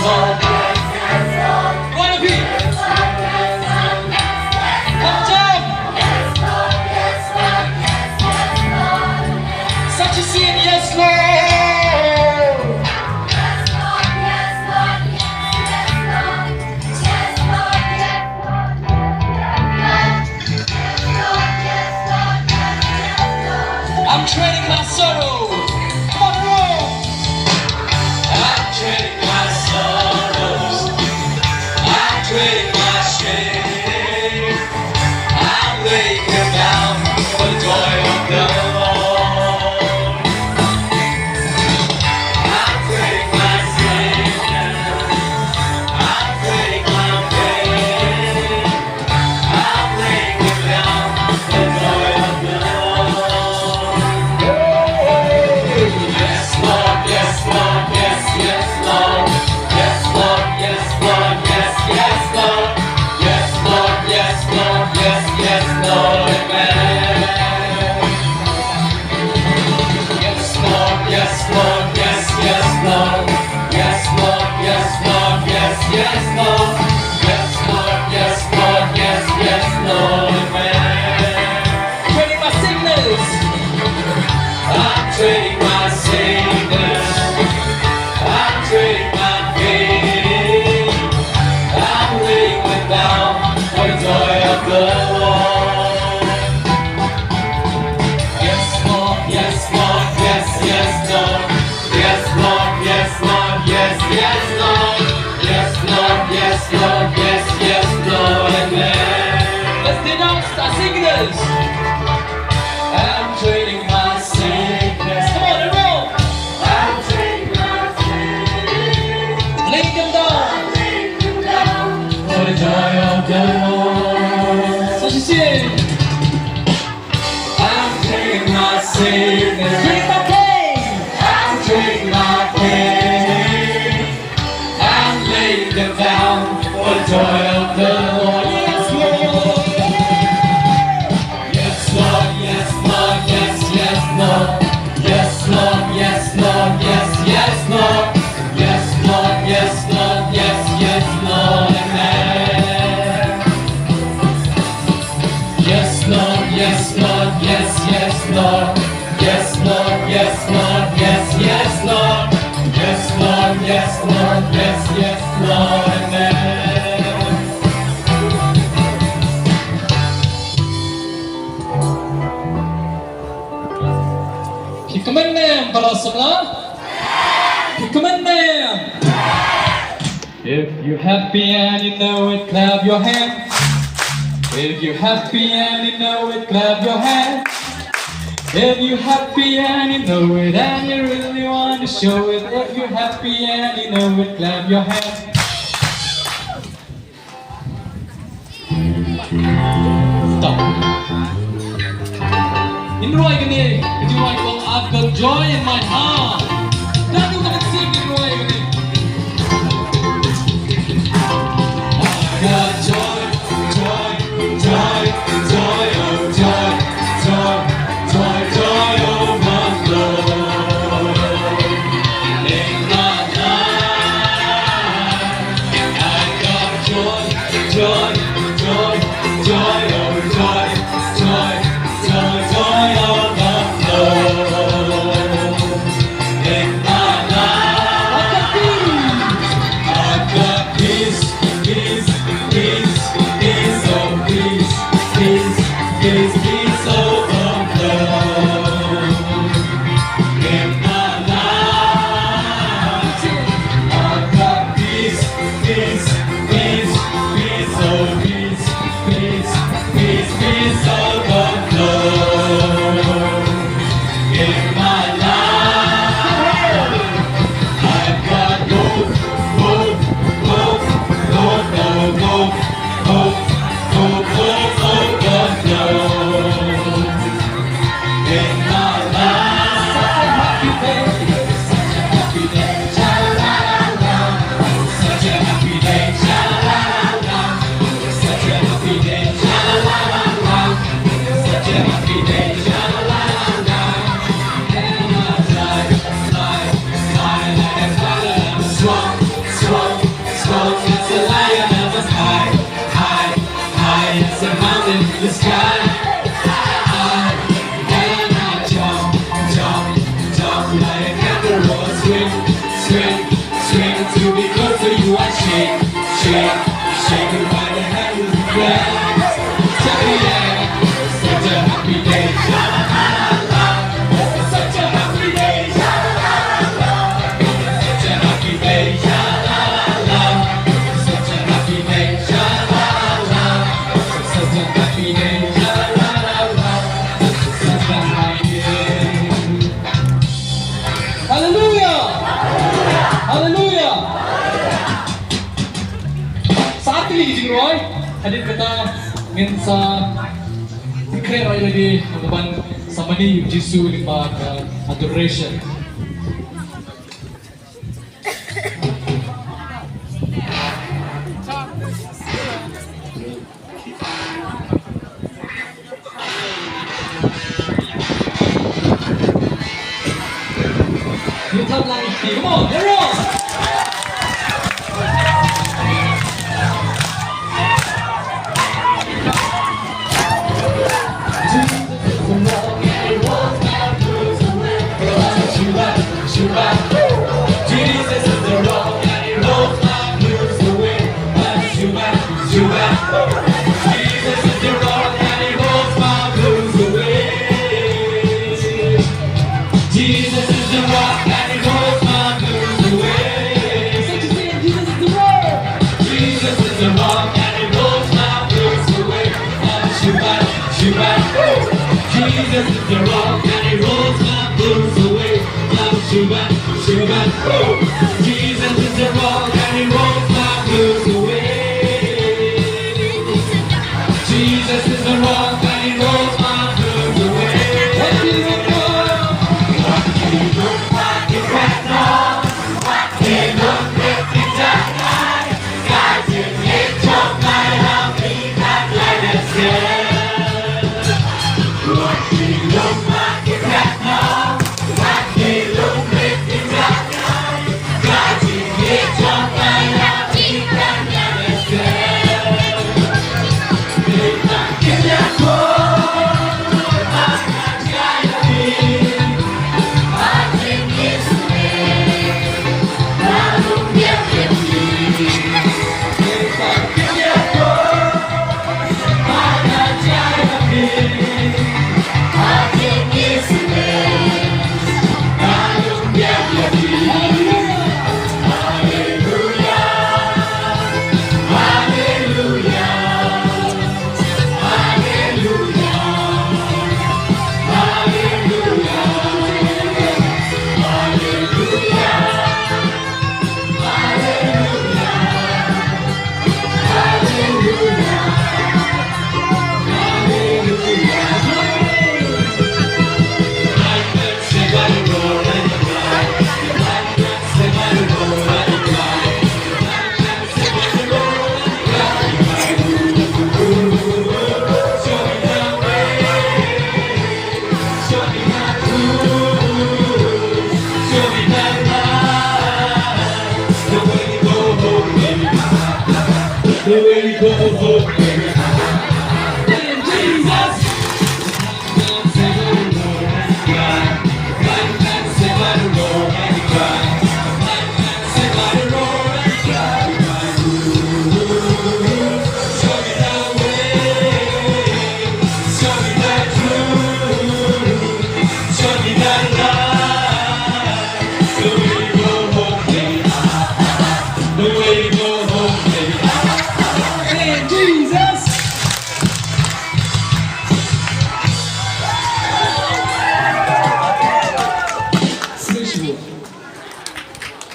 Lord. One of you. Come on. Such a sin, yes, Lord. I'm trading my sorrow. Come on, roll. I'm trading my sorrows. I'm trading my shame. I'm laying them down for the joy of the Lord. I'm trading my sickness. I'm trading my pain. I'm laying them down for the joy of the Lord. Yes, Lord, yes, Lord, yes, yes, Lord. Yes, Lord, yes, Lord, yes, yes, Lord. Yes, Lord, yes, Lord, yes, yes, Lord, amen. Yes, Lord, yes, Lord, yes, yes, Lord. Yes, Lord, yes, Lord, yes, yes, Lord. Yes, Lord, yes, Lord, yes, yes, Lord, amen. Trading my sickness. I'm trading my sickness. I'm trading my pain. I'm laying it down for the joy of the Lord. Yes, Lord, yes, Lord, yes, yes, Lord. Yes, Lord, yes, Lord, yes, yes, Lord. Yes, Lord, yes, Lord, yes, yes, Lord, amen. Let's denounce our sickness. I'm trading my sickness. Come on, roll. I'm trading my sickness. Lay them down. For the joy of the Lord. So she said, I'm trading my sickness. Trading my pain. I'm trading my pain. I'm laying them down for the joy of the Lord. Yes, Lord. Yes, Lord, yes, Lord, yes, yes, Lord. Yes, Lord, yes, Lord, yes, yes, Lord. Yes, Lord, yes, Lord, yes, yes, Lord, amen. Yes, Lord, yes, Lord, yes, yes, Lord. Yes, Lord, yes, Lord, yes, yes, Lord. Yes, Lord, yes, Lord, yes, yes, Lord, amen. kmen para samla. Kmen. If you're happy and you know it, clap your hands. If you're happy and you know it, clap your hands. If you're happy and you know it and you really want to show it. If you're happy and you know it, clap your hands. Stop. Enjoy gani. Enjoy kung I've got joy in my heart. Dado ka nagsing enjoy gani. I've got joy, joy, joy, joy, oh joy, joy, joy, joy overflow. In my life, I've got joy, joy, joy, joy, oh joy, joy, joy, joy overflow. Jing Roy. Hadir kita ngin sa declare ay lagi naman sa mani yung Jisu ni mag adoration. You top line, come on, hero! Jesus is the rock and he rolls my blues away. Jesus is the rock and he rolls my blues away. Jesus is the rock and he rolls my blues away. Jesus is the rock. Jesus is the rock and he rolls my blues away. Jesus is the rock and he rolls my blues away. Jesus is the rock and he rolls my blues away. Jesus is the rock and he rolls my blues away. What do you look like it right now? What do you look like it right now? Guys, if you talk like I'll be that like a girl. What do you look like it right now? What do you look like it right now? Guys, if you talk like I'll be that like a girl. If I get that call, I'm not gonna be. I think it's me. I don't get it. If I get that call, I'm not gonna be. I think it's me. I don't get it. Hallelujah. Hallelujah. The way we go home, baby.